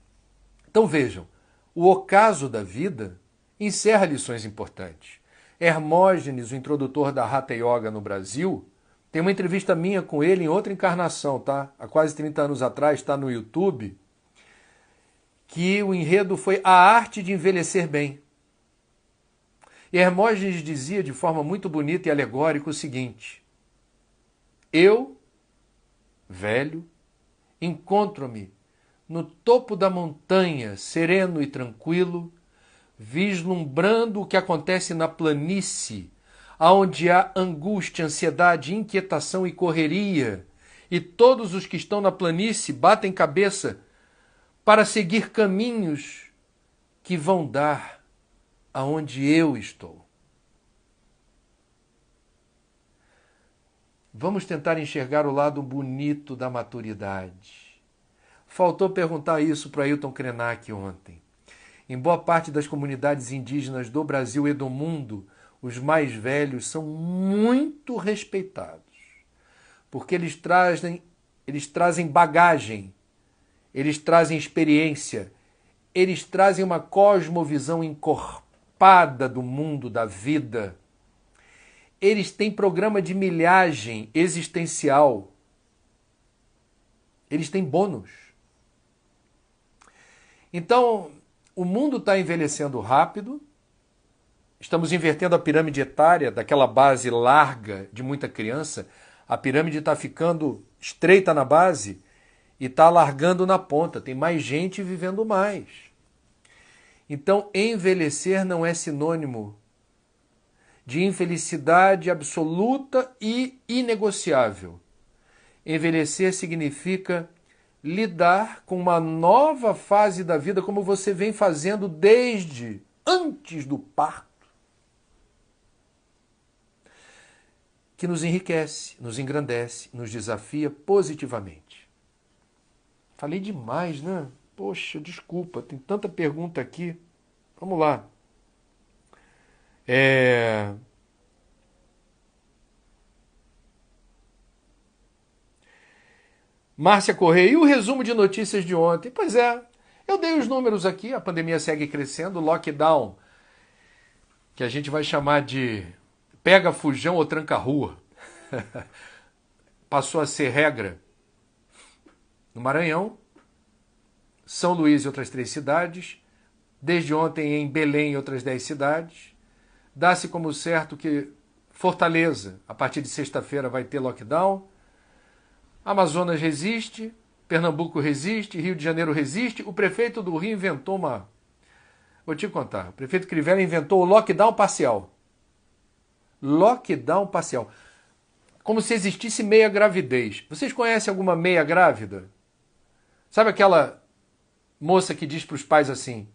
S1: Então vejam, o ocaso da vida encerra lições importantes. Hermógenes, o introdutor da Hatha Yoga no Brasil, tem uma entrevista minha com ele em outra encarnação, tá? Há quase 30 anos atrás, está no YouTube, que o enredo foi A Arte de Envelhecer Bem. E Hermógenes dizia de forma muito bonita e alegórica o seguinte: Eu, velho, encontro-me no topo da montanha, sereno e tranquilo, vislumbrando o que acontece na planície, aonde há angústia, ansiedade, inquietação e correria, e todos os que estão na planície batem cabeça para seguir caminhos que vão dar aonde eu estou. Vamos tentar enxergar o lado bonito da maturidade. Faltou perguntar isso para Ailton Krenak ontem. Em boa parte das comunidades indígenas do Brasil e do mundo, os mais velhos são muito respeitados, porque eles trazem bagagem, eles trazem experiência, eles trazem uma cosmovisão encorpada do mundo, da vida. Eles têm programa de milhagem existencial. Eles têm bônus. Então, o mundo está envelhecendo rápido, estamos invertendo a pirâmide etária daquela base larga de muita criança, a pirâmide está ficando estreita na base e está alargando na ponta, tem mais gente vivendo mais. Então, envelhecer não é sinônimo de infelicidade absoluta e inegociável. Envelhecer significa lidar com uma nova fase da vida, como você vem fazendo desde antes do parto, que nos enriquece, nos engrandece, nos desafia positivamente. Falei demais, né? Poxa, desculpa, tem tanta pergunta aqui. Vamos lá. Márcia Correia, e o resumo de notícias de ontem? Pois é, eu dei os números aqui, a pandemia segue crescendo, o lockdown, que a gente vai chamar de pega fujão ou tranca-rua, passou a ser regra no Maranhão, São Luís e outras 3 cidades, desde ontem em Belém e outras 10 cidades. Dá-se como certo que Fortaleza, a partir de sexta-feira, vai ter lockdown. Amazonas resiste, Pernambuco resiste, Rio de Janeiro resiste. O prefeito do Rio inventou uma... Vou te contar. O prefeito Crivella inventou o lockdown parcial. Lockdown parcial. Como se existisse meia gravidez. Vocês conhecem alguma meia grávida? Sabe aquela moça que diz para os pais assim: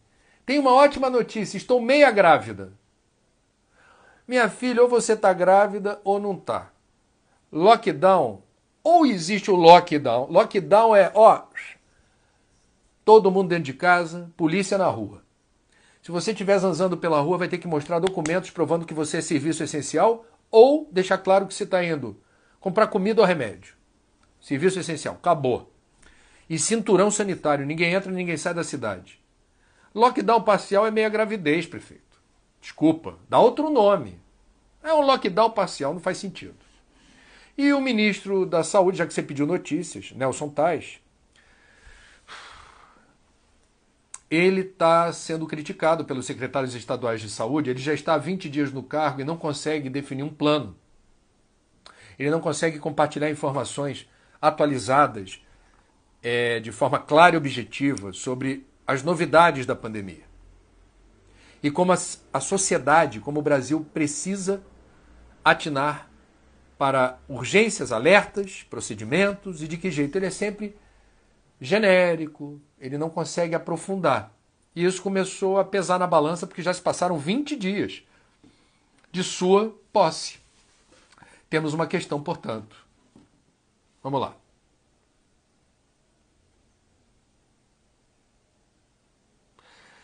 S1: tem uma ótima notícia, estou meia grávida. Minha filha, ou você está grávida ou não está. Lockdown, ou existe o lockdown. Lockdown é, todo mundo dentro de casa, polícia na rua. Se você estiver zanzando pela rua, vai ter que mostrar documentos provando que você é serviço essencial ou deixar claro que você está indo comprar comida ou remédio. Serviço essencial, acabou. E cinturão sanitário, ninguém entra, ninguém sai da cidade. Lockdown parcial é meia gravidez, prefeito. Desculpa, dá outro nome. É um lockdown parcial, não faz sentido. E o ministro da Saúde, já que você pediu notícias, Nelson Tais, ele está sendo criticado pelos secretários estaduais de saúde. Ele já está há 20 dias no cargo e não consegue definir um plano. Ele não consegue compartilhar informações atualizadas de forma clara e objetiva sobre as novidades da pandemia. E como a sociedade, como o Brasil precisa atinar para urgências, alertas, procedimentos, e de que jeito. Ele é sempre genérico, ele não consegue aprofundar. E isso começou a pesar na balança porque já se passaram 20 dias de sua posse. Temos uma questão, portanto. Vamos lá.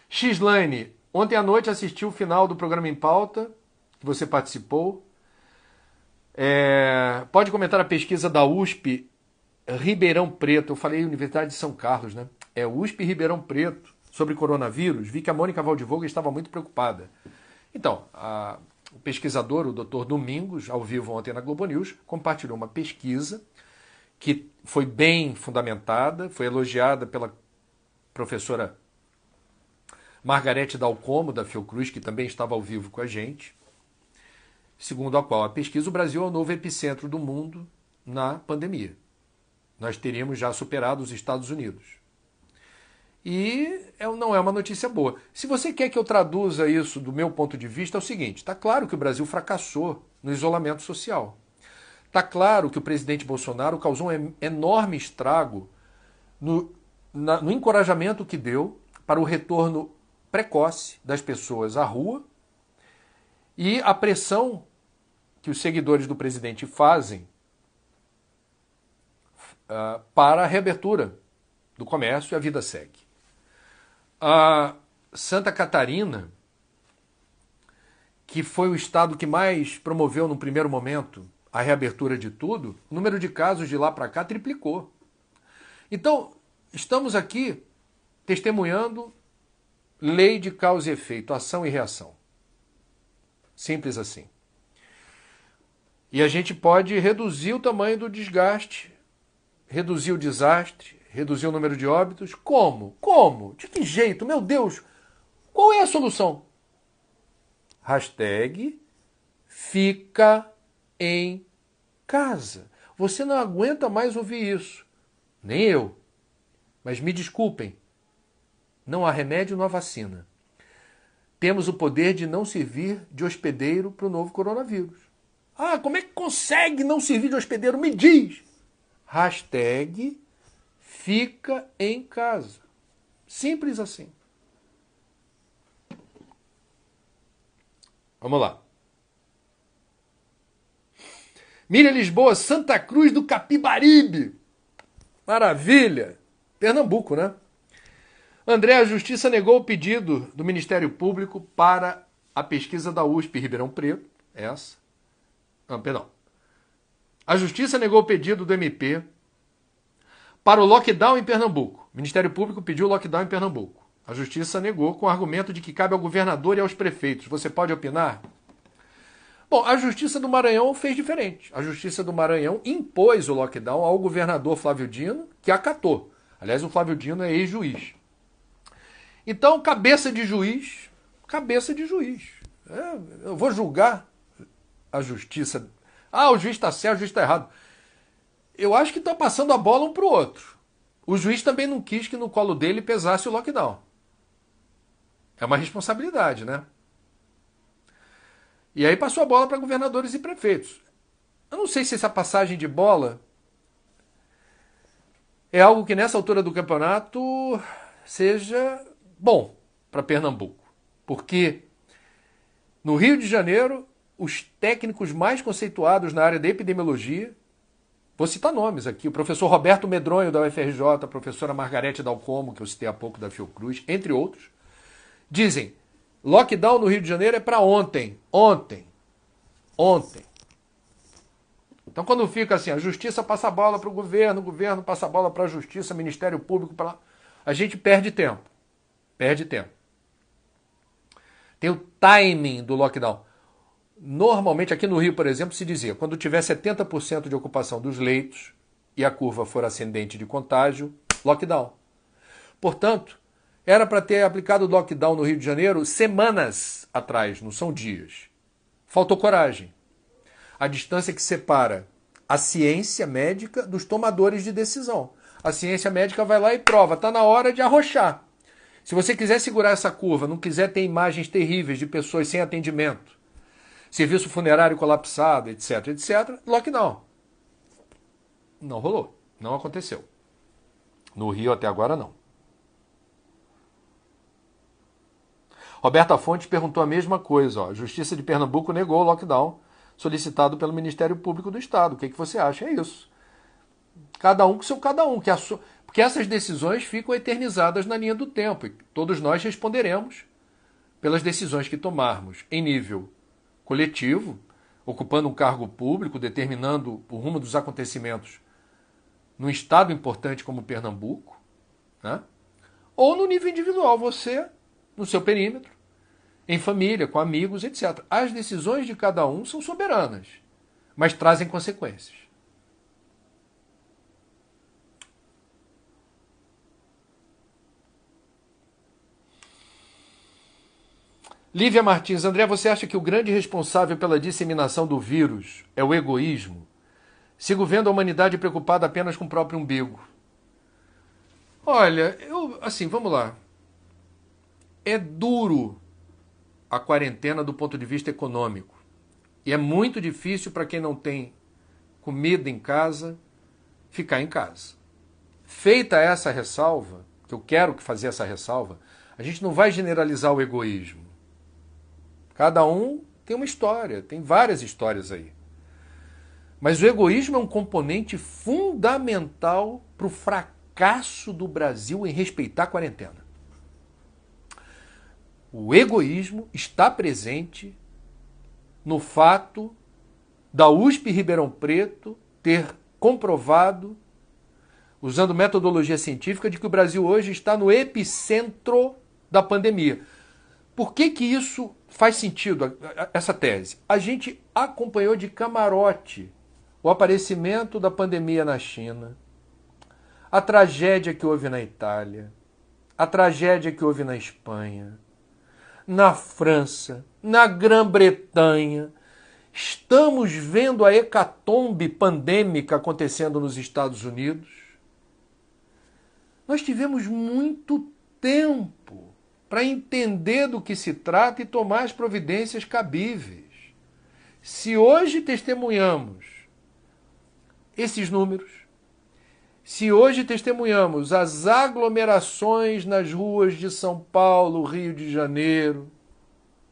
S1: Xlane, ontem à noite assisti o final do programa Em Pauta, que você participou. Pode comentar a pesquisa da USP Ribeirão Preto. Eu falei Universidade de São Carlos, né? É USP Ribeirão Preto, sobre coronavírus. Vi que a Mônica Valdivoga estava muito preocupada. Então, o pesquisador, o Dr. Domingos, ao vivo ontem na Globo News, compartilhou uma pesquisa que foi bem fundamentada, foi elogiada pela professora Margarete Dalcomo, da Fiocruz, que também estava ao vivo com a gente, segundo a qual a pesquisa, o Brasil é o novo epicentro do mundo na pandemia. Nós teríamos já superado os Estados Unidos. E não é uma notícia boa. Se você quer que eu traduza isso do meu ponto de vista, é o seguinte: está claro que o Brasil fracassou no isolamento social. Está claro que o presidente Bolsonaro causou um enorme estrago no encorajamento que deu para o retorno precoce das pessoas à rua e a pressão que os seguidores do presidente fazem para a reabertura do comércio e a vida segue. A Santa Catarina, que foi o estado que mais promoveu no primeiro momento a reabertura de tudo, o número de casos de lá para cá triplicou. Então, estamos aqui testemunhando lei de causa e efeito, ação e reação. Simples assim. E a gente pode reduzir o tamanho do desgaste, reduzir o desastre, reduzir o número de óbitos. Como? Como? De que jeito? Meu Deus! Qual é a solução? Hashtag fica em casa. Você não aguenta mais ouvir isso. Nem eu. Mas me desculpem. Não há remédio, não há vacina. Temos o poder de não servir de hospedeiro para o novo coronavírus. Ah, como é que consegue não servir de hospedeiro? Me diz! Hashtag fica em casa. Simples assim. Vamos lá. Miriam Lisboa, Santa Cruz do Capibaribe. Maravilha. Pernambuco, né? André, a Justiça negou o pedido do Ministério Público para a pesquisa da USP Ribeirão Preto. Essa. Perdão. A Justiça negou o pedido do MP para o lockdown em Pernambuco. O Ministério Público pediu lockdown em Pernambuco. A Justiça negou com o argumento de que cabe ao governador e aos prefeitos. Você pode opinar? Bom, a Justiça do Maranhão fez diferente. A Justiça do Maranhão impôs o lockdown ao governador Flávio Dino, que acatou. Aliás, o Flávio Dino é ex-juiz. Então, cabeça de juiz. Eu vou julgar a Justiça. Ah, o juiz está certo, o juiz está errado. Eu acho que estão passando a bola um para o outro. O juiz também não quis que no colo dele pesasse o lockdown. É uma responsabilidade, né? E aí passou a bola para governadores e prefeitos. Eu não sei se essa passagem de bola é algo que nessa altura do campeonato seja bom para Pernambuco. Porque no Rio de Janeiro, os técnicos mais conceituados na área da epidemiologia, vou citar nomes aqui, o professor Roberto Medronho da UFRJ, a professora Margarete Dalcomo, que eu citei há pouco da Fiocruz, entre outros, dizem: lockdown no Rio de Janeiro é para ontem. Ontem. Então, quando fica assim, a justiça passa a bola para o governo passa a bola para a justiça, Ministério Público, a gente perde tempo. Tem o timing do lockdown. Normalmente, aqui no Rio, por exemplo, se dizia, quando tiver 70% de ocupação dos leitos e a curva for ascendente de contágio, lockdown. Portanto, era para ter aplicado o lockdown no Rio de Janeiro semanas atrás, não são dias. Faltou coragem. A distância que separa a ciência médica dos tomadores de decisão. A ciência médica vai lá e prova, está na hora de arrochar. Se você quiser segurar essa curva, não quiser ter imagens terríveis de pessoas sem atendimento, serviço funerário colapsado, etc, lockdown. Não rolou, não aconteceu. No Rio até agora não. Roberta Fontes perguntou a mesma coisa. Ó. A Justiça de Pernambuco negou o lockdown solicitado pelo Ministério Público do Estado. O que você acha? É isso. Cada um com seu cada um. Porque essas decisões ficam eternizadas na linha do tempo. E todos nós responderemos pelas decisões que tomarmos em nível coletivo, ocupando um cargo público, determinando o rumo dos acontecimentos num estado importante como Pernambuco, né? Ou no nível individual, você, no seu perímetro, em família, com amigos, etc. As decisões de cada um são soberanas, mas trazem consequências. Lívia Martins, André, você acha que o grande responsável pela disseminação do vírus é o egoísmo? Sigo vendo a humanidade preocupada apenas com o próprio umbigo. Olha, vamos lá. É duro a quarentena do ponto de vista econômico. E é muito difícil para quem não tem comida em casa ficar em casa. Feita essa ressalva, que eu quero fazer essa ressalva, a gente não vai generalizar o egoísmo. Cada um tem uma história, tem várias histórias aí. Mas o egoísmo é um componente fundamental para o fracasso do Brasil em respeitar a quarentena. O egoísmo está presente no fato da USP Ribeirão Preto ter comprovado, usando metodologia científica, de que o Brasil hoje está no epicentro da pandemia. Por que isso faz sentido, essa tese? A gente acompanhou de camarote o aparecimento da pandemia na China, a tragédia que houve na Itália, a tragédia que houve na Espanha, na França, na Grã-Bretanha. Estamos vendo a hecatombe pandêmica acontecendo nos Estados Unidos. Nós tivemos muito tempo para entender do que se trata e tomar as providências cabíveis. Se hoje testemunhamos esses números, se hoje testemunhamos as aglomerações nas ruas de São Paulo, Rio de Janeiro,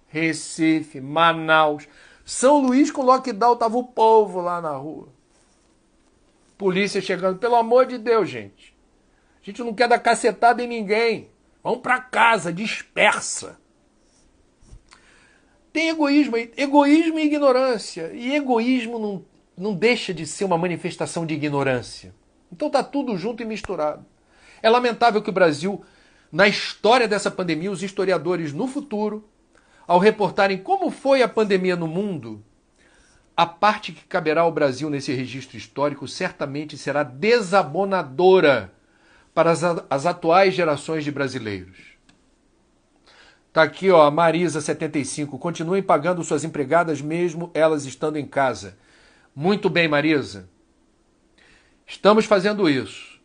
S1: Recife, Manaus, São Luís com lockdown, estava o povo lá na rua. Polícia chegando, pelo amor de Deus, gente. A gente não quer dar cacetada em ninguém. Vamos para casa, dispersa. Tem egoísmo aí, egoísmo e ignorância. E egoísmo não deixa de ser uma manifestação de ignorância. Então está tudo junto e misturado. É lamentável que o Brasil, na história dessa pandemia, os historiadores no futuro, ao reportarem como foi a pandemia no mundo, a parte que caberá ao Brasil nesse registro histórico certamente será desabonadora para as atuais gerações de brasileiros. Está aqui, ó, a Marisa, 75. Continuem pagando suas empregadas mesmo elas estando em casa. Muito bem, Marisa. Estamos fazendo isso.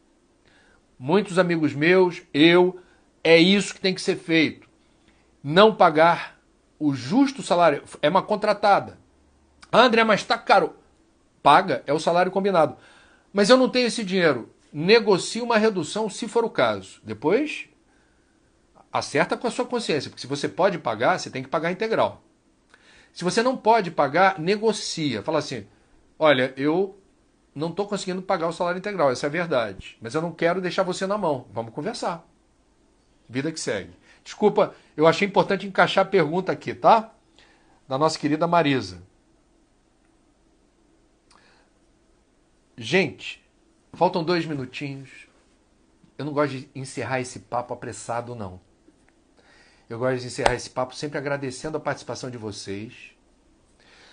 S1: Muitos amigos meus, é isso que tem que ser feito. Não pagar o justo salário. É uma contratada. Ah, André, mas está caro. Paga, é o salário combinado. Mas eu não tenho esse dinheiro. Negocie uma redução se for o caso. Depois, acerta com a sua consciência. Porque se você pode pagar, você tem que pagar integral. Se você não pode pagar, negocia. Fala assim, olha, eu não estou conseguindo pagar o salário integral, essa é a verdade. Mas eu não quero deixar você na mão. Vamos conversar. Vida que segue. Desculpa, eu achei importante encaixar a pergunta aqui, tá? Da nossa querida Marisa. Gente, faltam 2 minutinhos. Eu não gosto de encerrar esse papo apressado, não. Eu gosto de encerrar esse papo sempre agradecendo a participação de vocês.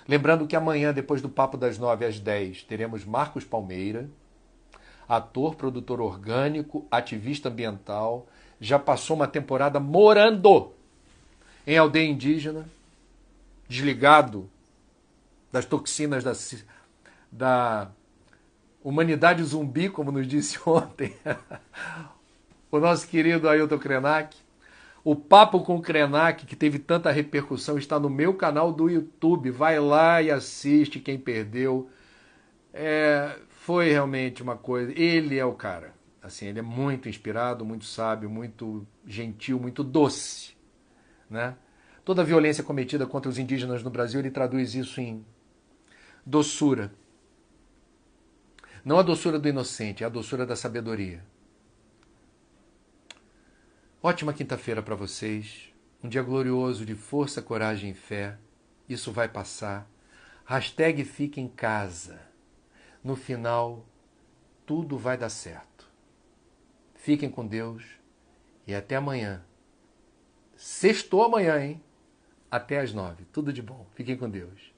S1: Lembrando que amanhã, depois do Papo das 9 às 10, teremos Marcos Palmeira, ator, produtor orgânico, ativista ambiental, já passou uma temporada morando em aldeia indígena, desligado das toxinas da humanidade zumbi, como nos disse ontem o nosso querido Ailton Krenak. O Papo com o Krenak, que teve tanta repercussão, está no meu canal do YouTube. Vai lá e assiste, quem perdeu. Foi realmente uma coisa... Ele é o cara. Assim, ele é muito inspirado, muito sábio, muito gentil, muito doce, né? Toda a violência cometida contra os indígenas no Brasil, ele traduz isso em doçura. Não a doçura do inocente, é a doçura da sabedoria. Ótima quinta-feira para vocês. Um dia glorioso de força, coragem e fé. Isso vai passar. Hashtag fique em casa. No final, tudo vai dar certo. Fiquem com Deus e até amanhã. Sextou amanhã, hein? Até às 9. Tudo de bom. Fiquem com Deus.